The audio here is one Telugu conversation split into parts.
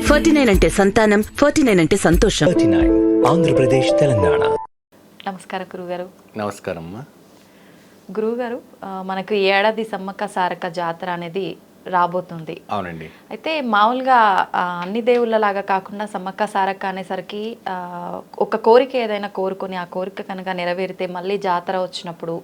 49 అంటే సంతానం, 49 అంటే సంతోషం. 39 ఆంధ్రప్రదేశ్, తెలంగాణ. నమస్కారం గురుగారు. నమస్కారం అమ్మా. గురువుగారు, మనకు ఈ ఏడాది సమ్మక్క సారక్క జాతర అనేది రాబోతుంది. అవునండి. అయితే మామూలుగా అన్ని దేవుళ్ళలాగా కాకుండా సమ్మక్క సారక్క అనేసరికి ఒక కోరిక ఏదైనా కోరుకొని ఆ కోరిక కనుక నెరవేరితే మళ్ళీ జాతర వచ్చినప్పుడు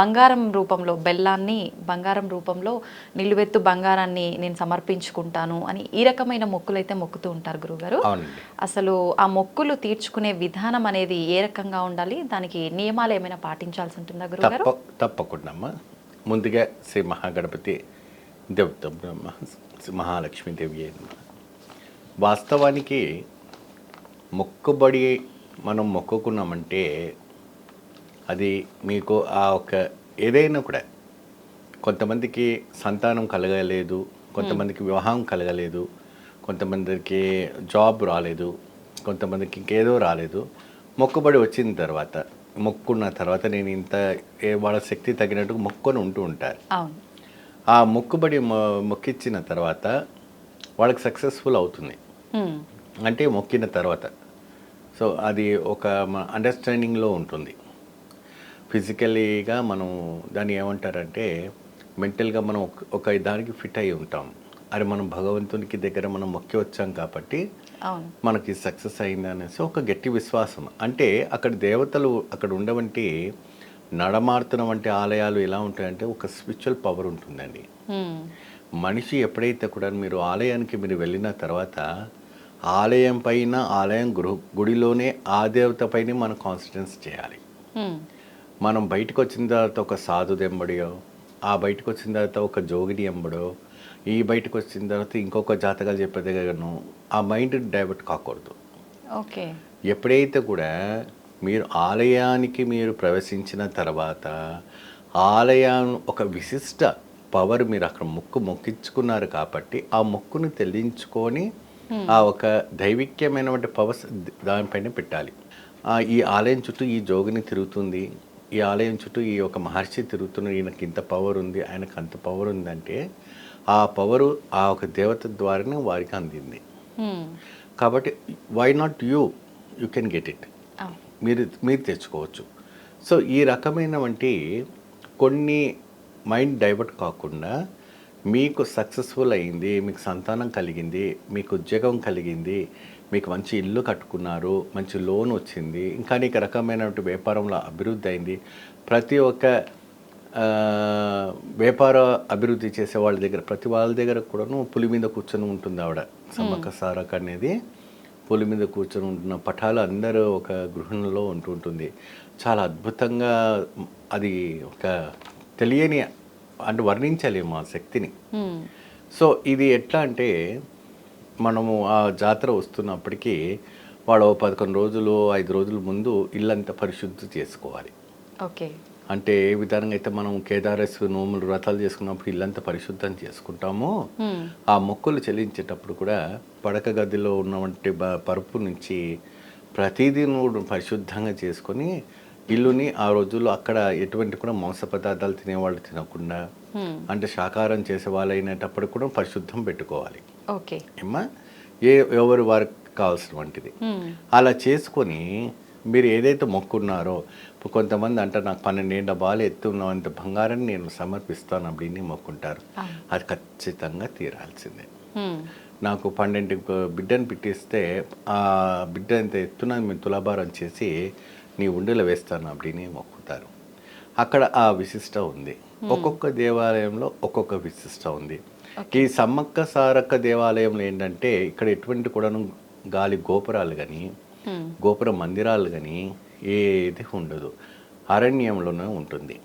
బంగారం రూపంలో బెల్లాన్ని బంగారం రూపంలో నిలువెత్తు బంగారాన్ని నేను సమర్పించుకుంటాను అని ఈ రకమైన మొక్కులు అయితే మొక్కుతూ ఉంటారు గురువుగారు. అవునండి. అసలు ఆ మొక్కులు తీర్చుకునే విధానం అనేది ఏ రకంగా ఉండాలి, దానికి నియమాలు ఏమైనా పాటించాల్సి ఉంటుందా గురువుగారు? తప్పకుండా అమ్మా. ముందుగా శ్రీ మహాగణపతి దేవత మహాలక్ష్మీదేవి అయిన వాస్తవానికి మొక్కుబడి మనం మొక్కుకున్నామంటే అది మీకు ఆ ఒక ఏదైనా కూడా కొంతమందికి సంతానం కలగలేదు, కొంతమందికి వివాహం కలగలేదు, కొంతమందికి జాబ్ రాలేదు, కొంతమందికి ఇంకేదో రాలేదు. మొక్కుబడి వచ్చిన తర్వాత మొక్కున్న తర్వాత నేను ఇంత వాళ్ళ శక్తి తగినట్టు మొక్కుని ఉంటూ ఉంటారు. ఆ మొక్కుబడి మొక్కిచ్చిన తర్వాత వాళ్ళకి సక్సెస్ఫుల్ అవుతుంది అంటే మొక్కిన తర్వాత. సో అది ఒక అండర్స్టాండింగ్లో ఉంటుంది. ఫిజికలీగా మనం దాన్ని ఏమంటారంటే మెంటల్గా మనం ఒక దానికి ఫిట్ అయి ఉంటాం. అది మనం భగవంతునికి దగ్గర మనం మొక్కి వచ్చాం కాబట్టి మనకి సక్సెస్ అయింది అనేసి ఒక గట్టి విశ్వాసం. అంటే అక్కడ దేవతలు అక్కడ ఉండవంటి నడమాడుతున్న వంటి ఆలయాలు ఎలా ఉంటాయంటే ఒక స్పిరిచువల్ పవర్ ఉంటుందండి. మనిషి ఎప్పుడైతే కూడా మీరు ఆలయానికి మీరు వెళ్ళిన తర్వాత ఆలయం పైన ఆలయం గుడిలోనే ఆ దేవత పైన మనం కాన్సన్ట్రేట్ చేయాలి. మనం బయటకు వచ్చిన తర్వాత ఒక సాధుది ఎంబడియో, ఆ బయటకు వచ్చిన తర్వాత ఒక జోగిని ఎంబడో, ఈ బయటకు వచ్చిన తర్వాత ఇంకొక జాతకాలు చెప్పేదగను ఆ మైండ్ డైవర్ట్ కాకూడదు. ఓకే. ఎప్పుడైతే కూడా మీరు ఆలయానికి మీరు ప్రవేశించిన తర్వాత ఆలయం ఒక విశిష్ట పవర్ మీరు అక్కడ మొక్కించుకున్నారు కాబట్టి ఆ మొక్కును తెలియించుకొని ఆ ఒక దైవిక్యమైనటువంటి పవర్స్ దానిపైన పెట్టాలి. ఈ ఆలయం చుట్టూ ఈ జోగిని తిరుగుతుంది, ఈ ఆలయం చుట్టూ ఈ ఒక మహర్షి తిరుగుతున్న, ఈయనకి ఇంత పవర్ ఉంది, ఆయనకు అంత పవర్ ఉందంటే ఆ పవరు ఆ ఒక దేవత ద్వారానే వారికి అందింది. కాబట్టి why not you can get it, మీరు తెచ్చుకోవచ్చు. సో ఈ రకమైన వంటి కొన్ని మైండ్ డైవర్ట్ కాకుండా మీకు సక్సెస్ఫుల్ అయింది, మీకు సంతానం కలిగింది, మీకు ఉద్యోగం కలిగింది, మీకు మంచి ఇల్లు కట్టుకున్నారు, మంచి లోన్ వచ్చింది, ఇంకా అనేక రకమైనటువంటి వ్యాపారంలో అభివృద్ధి అయింది. ప్రతి ఒక్క వ్యాపార అభివృద్ధి చేసే వాళ్ళ దగ్గర ప్రతి వాళ్ళ దగ్గర కూడాను పులి మీద కూర్చొని ఉంటుంది ఆవిడ. సమ్మక్క సారక్క అనేది పులి మీద కూర్చొని ఉంటున్న పటాలు అందరూ ఒక గృహంలో ఉంటుంటుంది. చాలా అద్భుతంగా అది ఒక తెలియని అంటే వర్ణించలేము ఆ శక్తిని. సో ఇది ఎట్లా అంటే మనము ఆ జాతర వస్తున్నప్పటికీ వాడు 11 రోజులు 5 రోజుల ముందు ఇల్లంతా పరిశుద్ధి చేసుకోవాలి. ఓకే. అంటే ఏ విధంగా అయితే మనం కేదారేశ్వర నోములు వ్రతాలు చేసుకున్నప్పుడు ఇల్లంతా పరిశుద్ధం చేసుకుంటామో ఆ మొక్కులు చెల్లించేటప్పుడు కూడా పడక గదిలో ఉన్నటువంటి పరుపు నుంచి ప్రతిదీ నువ్వు పరిశుద్ధంగా చేసుకొని ఇల్లుని ఆ రోజుల్లో అక్కడ ఎటువంటి కూడా మాంస పదార్థాలు తినేవాళ్ళు తినకుండా అంటే శాకాహారం చేసే వాళ్ళు అయినప్పుడు కూడా పరిశుద్ధం పెట్టుకోవాలి. ఓకే ఏమ్మా, ఎవరు వారికి కావాల్సిన వంటిది అలా చేసుకొని మీరు ఏదైతే మొక్కున్నారో, ఇప్పుడు కొంతమంది అంటారు నాకు 12 ఏళ్ళ బాలు ఎత్తున్నంత బంగారాన్ని నేను సమర్పిస్తాను அப்படின்னு మొక్కుంటారు. అది ఖచ్చితంగా తీరాల్సిందే. నాకు 12 బిడ్డను పెట్టిస్తే ఆ బిడ్డ ఎంత ఎత్తున మేము తులాభారం చేసి నీ ఉండలో వేస్తాను அப்படின்னு మొక్కుతారు. అక్కడ ఆ విశిష్ట ఉంది. ఒక్కొక్క దేవాలయంలో ఒక్కొక్క విశిష్ట ఉంది. ఈ సమ్మక్క సారక్క దేవాలయంలో ఏంటంటే ఇక్కడ ఎటువంటి కూడాను గాలి గోపురాలు కానీ గోపుర మందిరాలు కానీ ఏది ఉండదు, అరణ్యంలోనే ఉంటుంది.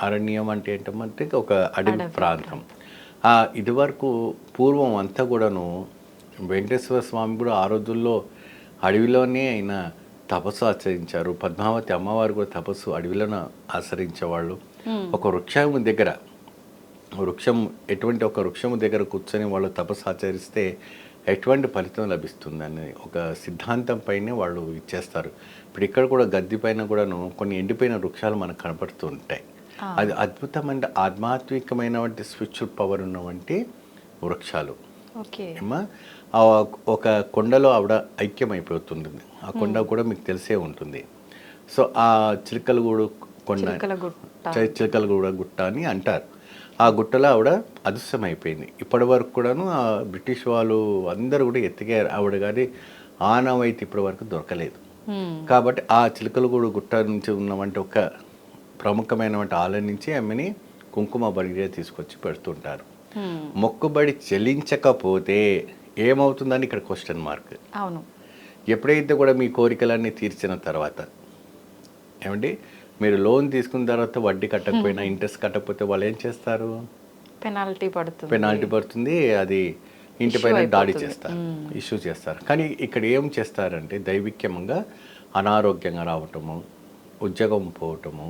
అరణ్యం అంటే ఏంటంటే ఒక అడవి ప్రాంతం. ఇదివరకు పూర్వం అంతా కూడాను వెంకటేశ్వర స్వామి కూడా ఆ రోజుల్లో అడవిలోనే ఆయన తపస్సు ఆచరించారు. పద్మావతి అమ్మవారు కూడా తపస్సు అడవిలోనే ఆచరించేవాళ్ళు. ఒక వృక్షం దగ్గర ఎటువంటి ఒక వృక్షము దగ్గర కూర్చొని వాళ్ళు తపస్సు ఆచరిస్తే ఎటువంటి ఫలితం లభిస్తుందని ఒక సిద్ధాంతం పైనే వాళ్ళు ఇచ్చేస్తారు. ఇప్పుడు ఇక్కడ కూడా గద్దె పైన కూడాను కొన్ని ఎండిపోయిన వృక్షాలు మనకు కనపడుతూ ఉంటాయి. అది అద్భుతమైన ఆధ్యాత్మికమైనటువంటి స్పిరిచువల్ పవర్ ఉన్నవంటి వృక్షాలు. ఓకే. ఏమా ఆ ఒక కొండలో ఆవిడ ఐక్యమైపోతుంది. ఆ కొండ కూడా మీకు తెలిసే ఉంటుంది. సో ఆ చిలకలగూడు కొండ, చిలుకల గుట్ట. చిలకలగూడ గుట్ట అని అంటారు. ఆ గుట్టలో ఆవిడ అదృశ్యమైపోయింది. ఇప్పటి వరకు కూడాను ఆ బ్రిటిష్ వాళ్ళు అందరూ కూడా ఎత్తికారు ఆవిడ, కానీ ఆనవాయితీ ఇప్పటి వరకు దొరకలేదు. కాబట్టి ఆ చిలకలగూడు గుట్ట నుంచి ఉన్నవంటి ఒక ప్రముఖమైనటువంటి ఆలయం నుంచి ఆమెని కుంకుమ బడిగా తీసుకొచ్చి పెడుతుంటారు. మొక్కుబడి చెల్లించకపోతే ఏమవుతుందని ఇక్కడ క్వశ్చన్ మార్క్. అవును. ఎప్పుడైతే కూడా మీ కోరికలన్నీ తీర్చిన తర్వాత, ఏమండి మీరు లోన్ తీసుకున్న తర్వాత వడ్డీ కట్టకపోయినా, ఇంట్రెస్ట్ కట్టకపోతే వాళ్ళు ఏం చేస్తారు? పెనాల్టీ పడుతుంది. పెనాల్టీ పడుతుంది. అది ఇంటిపైన దాడి చేస్తారు, ఇష్యూ చేస్తారు. కానీ ఇక్కడ ఏం చేస్తారంటే దైవిక్యంగా అనారోగ్యంగా రావటము, ఉద్యోగం పోవటము,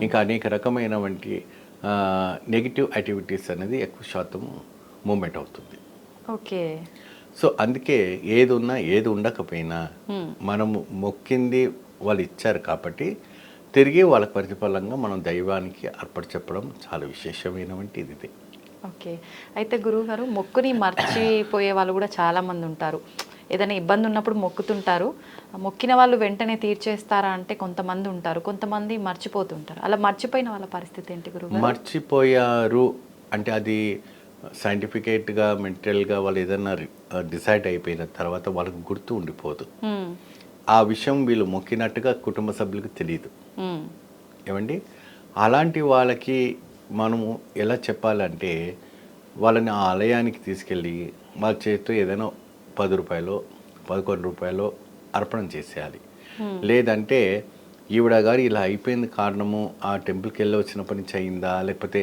ఇంకా అనేక రకమైనటువంటి నెగిటివ్ యాక్టివిటీస్ అనేది ఎక్కువ శాతం మూమెంట్ అవుతుంది. ఓకే. సో అందుకే ఏది ఉన్నా ఏది ఉండకపోయినా మనము మొక్కింది వాళ్ళు ఇచ్చారు కాబట్టి తిరిగి వాళ్ళకి ప్రతిఫలంగా మనం దైవానికి అర్పణ చెప్పడం చాలా విశేషమైనటువంటి ఇది. ఓకే. అయితే గురువుగారు, మొక్కుని మర్చిపోయే వాళ్ళు కూడా చాలామంది ఉంటారు. ఏదైనా ఇబ్బంది ఉన్నప్పుడు మొక్కుతుంటారు, మొక్కిన వాళ్ళు వెంటనే తీర్చేస్తారా అంటే కొంతమంది ఉంటారు, కొంతమంది మర్చిపోతుంటారు. అలా మర్చిపోయిన వాళ్ళ పరిస్థితి ఏంటి గురువు? మర్చిపోయారు అంటే అది సైంటిఫికేట్గా, మెంటల్గా వాళ్ళు ఏదైనా డిసైడ్ అయిపోయిన తర్వాత వాళ్ళకి గుర్తు ఉండిపోదు. ఆ విషయం వీళ్ళు మొక్కినట్టుగా కుటుంబ సభ్యులకు తెలియదు. ఏమండి అలాంటి వాళ్ళకి మనము ఎలా చెప్పాలంటే వాళ్ళని ఆ ఆలయానికి తీసుకెళ్ళి వాళ్ళ చేతితో ఏదైనా 10 రూపాయలు 11 రూపాయలు అర్పణ చేసేయాలి. లేదంటే ఈవిడ గారు ఇలా అయిపోయింది కారణము ఆ టెంపుల్కి వెళ్ళి వచ్చినప్పటి నుంచి అయిందా, లేకపోతే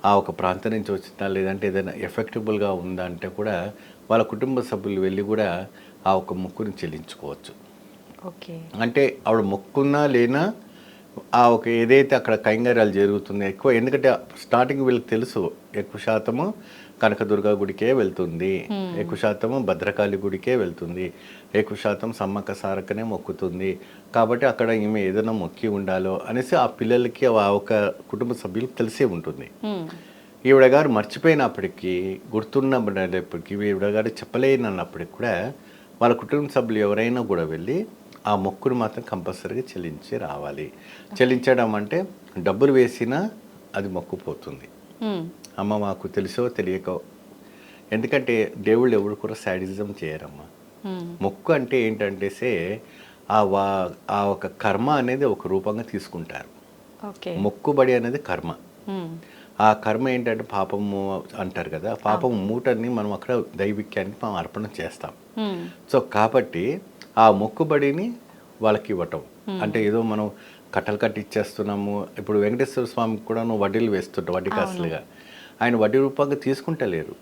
ఆ ఒక ప్రాంతం నుంచి వచ్చిందా, లేదంటే ఏదైనా ఎఫెక్టబుల్గా ఉందా అంటే కూడా వాళ్ళ కుటుంబ సభ్యులు వెళ్ళి కూడా ఆ ఒక మొక్కుని చెల్లించుకోవచ్చు. ఓకే. అంటే ఆవిడ మొక్కున్నా లేనా ఆ ఒక ఏదైతే అక్కడ కైంగర్యాలు జరుగుతుంది ఎక్కువ, ఎందుకంటే స్టార్టింగ్ వీళ్ళకి తెలుసు ఎక్కువ శాతము కనకదుర్గ గుడికే వెళ్తుంది, ఎక్కువ శాతము భద్రకాళి గుడికే వెళ్తుంది, ఎక్కువ శాతం సమ్మక్క సారక్కనే మొక్కుతుంది. కాబట్టి అక్కడ ఈమె ఏదైనా మొక్కి ఉండాలో అనేసి ఆ పిల్లలకి ఆ ఒక కుటుంబ సభ్యులకు తెలిసే ఉంటుంది. ఈవిడ గారు మర్చిపోయినప్పటికీ, గుర్తున్నప్పటికీ, ఈవిడ గారు చెప్పలేనన్నప్పటికి కూడా వాళ్ళ కుటుంబ సభ్యులు ఎవరైనా కూడా వెళ్ళి ఆ మొక్కును మాత్రం కంపల్సరీగా చెల్లించి రావాలి. చెల్లించడం అంటే డబ్బులు వేసినా అది మొక్కుపోతుంది. అమ్మ మాకు తెలుసో తెలియకో, ఎందుకంటే దేవుళ్ళు ఎవరు కూడా శాడిజం చేయరమ్మా. మొక్కు అంటే ఏంటంటే ఆ ఒక కర్మ అనేది ఒక రూపంగా తీసుకుంటారు. మొక్కుబడి అనేది కర్మ. ఆ కర్మ ఏంటంటే పాపము అంటారు కదా, పాపం మూటని మనం అక్కడ దైవిక్యానికి మనం అర్పణ చేస్తాం. సో కాబట్టి ఆ మొక్కుబడిని వాళ్ళకి ఇవ్వటం అంటే ఏదో మనం కట్టలు కట్టి ఇచ్చేస్తున్నాము. ఇప్పుడు వెంకటేశ్వర స్వామికి కూడా నువ్వు వడ్డీలు వేస్తుంటావు, వడ్డీ కాసులుగా. ఆయన వడ్డీ రూపంగా తీసుకుంటలేరు.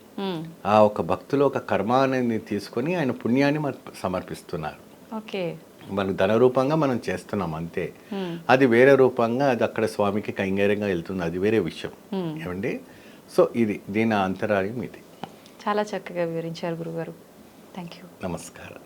ఆ ఒక భక్తులు ఒక కర్మ అనేది తీసుకొని ఆయన పుణ్యాన్ని సమర్పిస్తున్నారు. మనకు ధన రూపంగా మనం చేస్తున్నాం అంతే. అది వేరే రూపంగా అది అక్కడ స్వామికి కైంగర్యంగా వెళ్తుంది, అది వేరే విషయం. ఏమండి సో ఇది దీని అంతరాయం ఇది. చాలా చక్కగా వివరించారు గురుగారు. Thank you. నమస్కారం.